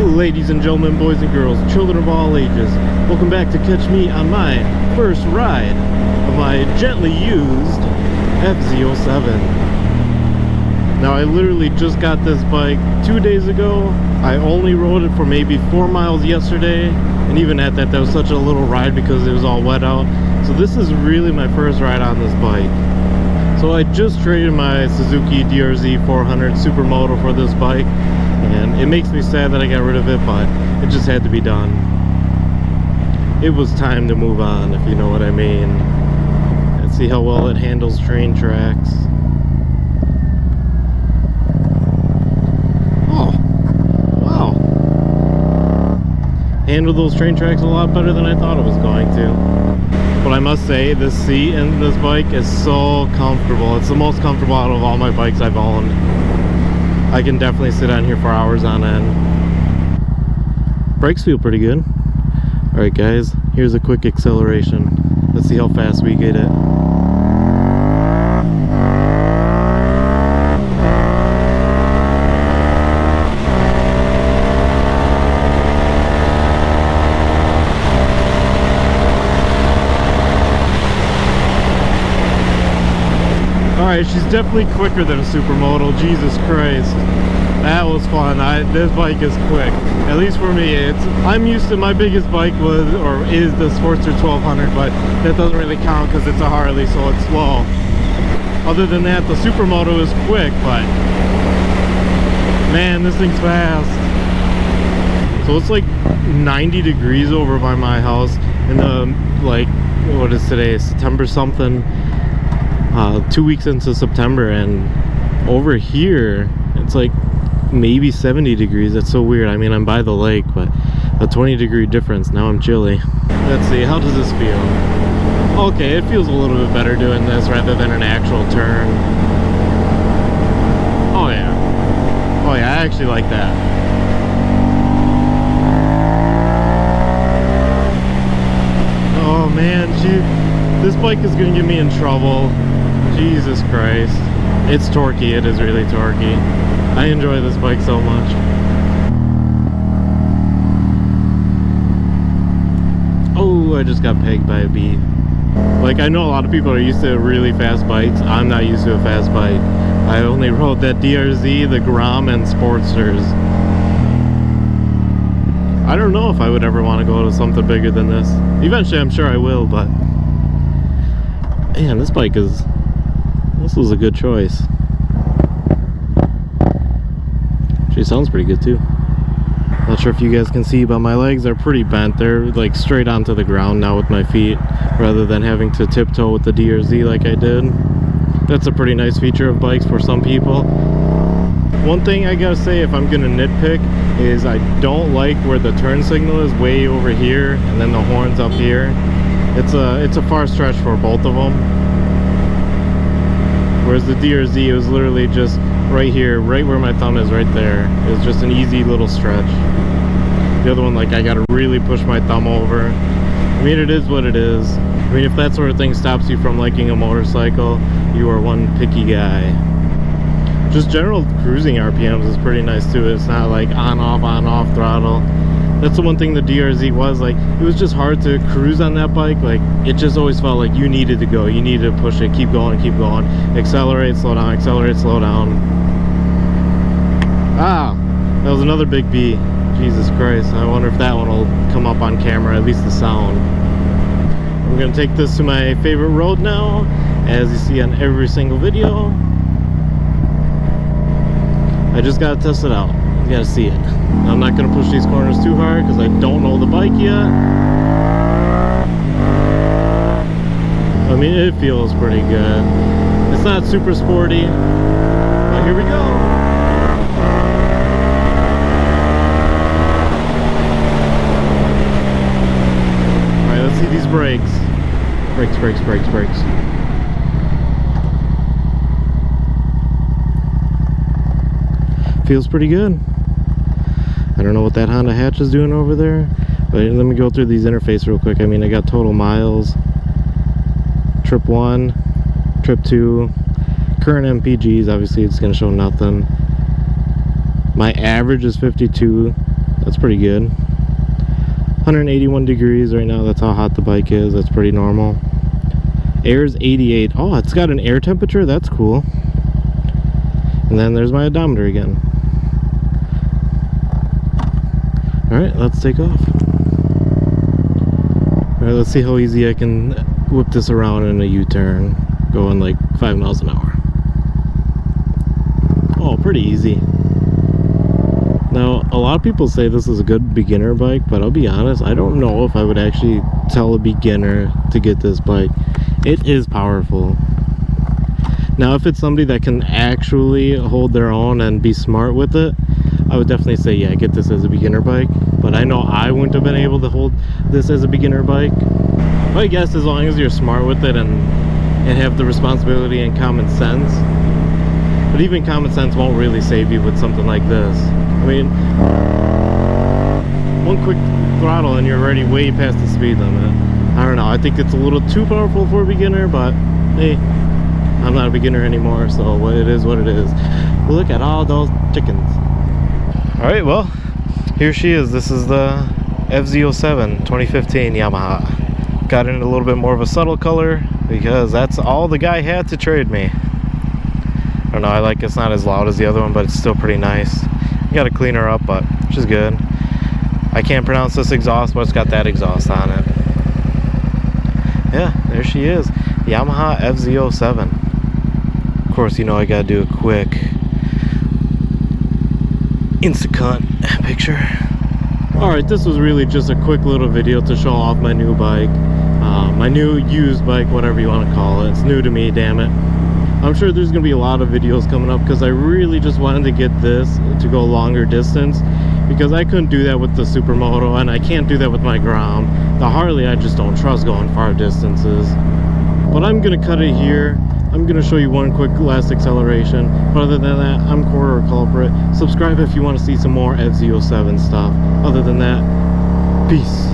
Ladies and gentlemen, boys and girls, children of all ages, welcome back to catch me on my first ride of my gently used FZ07. Now, I literally just got this bike 2 days ago. I only rode it for maybe 4 miles yesterday, and even at that, that was such a little ride because it was all wet out. So this is really my first ride on this bike. So I just traded my Suzuki DRZ 400 Supermoto for this bike, and it makes me sad that I got rid of it, but it just had to be done. It was time to move on, if you know what I mean. Let's see how well it handles train tracks. Oh, wow. Handled those train tracks a lot better than I thought it was going to. But I must say, this seat in this bike is so comfortable. It's the most comfortable out of all my bikes I've owned. I can definitely sit on here for hours on end. Brakes feel pretty good. Alright guys, here's a quick acceleration. Let's see how fast we get it. Alright, she's definitely quicker than a Supermoto. Jesus Christ. That was fun. This bike is quick. At least for me. I'm used to, my biggest bike was, or is, the Sportster 1200, but that doesn't really count because it's a Harley, so it's slow. Other than that, the Supermoto is quick, but man, this thing's fast. So it's like 90 degrees over by my house in the, like, what is today? September something. 2 weeks into September, and over here it's like maybe 70 degrees. That's so weird. I mean, I'm by the lake, but a 20-degree difference. Now I'm chilly. Let's see, how does this feel? Okay, it feels a little bit better doing this rather than an actual turn. Oh yeah, oh yeah, I actually like that. Oh man, this bike is gonna get me in trouble. Jesus Christ. It's torquey. It is really torquey. I enjoy this bike so much. Oh, I just got pegged by a bee. Like, I know a lot of people are used to really fast bikes. I'm not used to a fast bike. I only rode that DRZ, the Grom, and Sportsters. I don't know if I would ever want to go to something bigger than this. Eventually, I'm sure I will, but man, this was a good choice. She sounds pretty good too. Not sure if you guys can see, but my legs are pretty bent. They're like straight onto the ground now with my feet, rather than having to tiptoe with the DRZ like I did. That's a pretty nice feature of bikes for some people. One thing I gotta say, if I'm gonna nitpick, is I don't like where the turn signal is way over here and then the horns up here. It's a far stretch for both of them. Whereas the DRZ, it was literally just right here, right where my thumb is, right there. It was just an easy little stretch. The other one, like, I gotta really push my thumb over. I mean, it is what it is. I mean, if that sort of thing stops you from liking a motorcycle, you are one picky guy. Just general cruising RPMs is pretty nice too. It's not like on-off throttle. That's the one thing the DRZ was, like, it was just hard to cruise on that bike. Like, it just always felt like you needed to go, you needed to push it, keep going, accelerate, slow down, accelerate, slow down. Ah, that was another big bee. Jesus Christ, I wonder if that one will come up on camera, at least the sound. I'm gonna take this to my favorite road now, as you see on every single video. I just gotta test it out. You gotta see it. I'm not gonna push these corners too hard because I don't know the bike yet. I mean, it feels pretty good. It's not super sporty, but here we go. Alright, let's see these brakes. Brakes. Feels pretty good. I don't know what that Honda hatch is doing over there, but let me go through these interfaces real quick. I mean, I got total miles, trip 1, trip 2, current MPGs, obviously it's going to show nothing. My average is 52. That's pretty good. 181 degrees right now. That's how hot the bike is. That's pretty normal. Air's 88. Oh, it's got an air temperature. That's cool. And then there's my odometer again. Alright, let's take off. Alright, let's see how easy I can whip this around in a U-turn, going like 5 miles an hour. Oh, pretty easy. Now, a lot of people say this is a good beginner bike, but I'll be honest, I don't know if I would actually tell a beginner to get this bike. It is powerful. Now, if it's somebody that can actually hold their own and be smart with it, I would definitely say, yeah, get this as a beginner bike. But I know I wouldn't have been able to hold this as a beginner bike. But I guess as long as you're smart with it and have the responsibility and common sense. But even common sense won't really save you with something like this. I mean, one quick throttle and you're already way past the speed limit. I don't know, I think it's a little too powerful for a beginner, but hey, I'm not a beginner anymore, so what it is what it is. Look at all those chickens. Alright, well, here she is. This is the FZ07 2015 Yamaha. Got in a little bit more of a subtle color because that's all the guy had to trade me. I don't know, I like it's not as loud as the other one, but it's still pretty nice. You gotta clean her up, but she's good. I can't pronounce this exhaust, but it's got that exhaust on it. Yeah, there she is. Yamaha FZ07. Of course, you know I gotta do a quick Instacunt picture. Alright, this was really just a quick little video to show off my new bike. My new used bike, whatever you want to call it. It's new to me, damn it. I'm sure there's going to be a lot of videos coming up because I really just wanted to get this to go longer distance because I couldn't do that with the Supermoto and I can't do that with my Grom. The Harley I just don't trust going far distances. But I'm going to cut it here. I'm going to show you one quick last acceleration. But other than that, I'm Quarter Culprit. Subscribe if you want to see some more FZ07 stuff. Other than that, peace.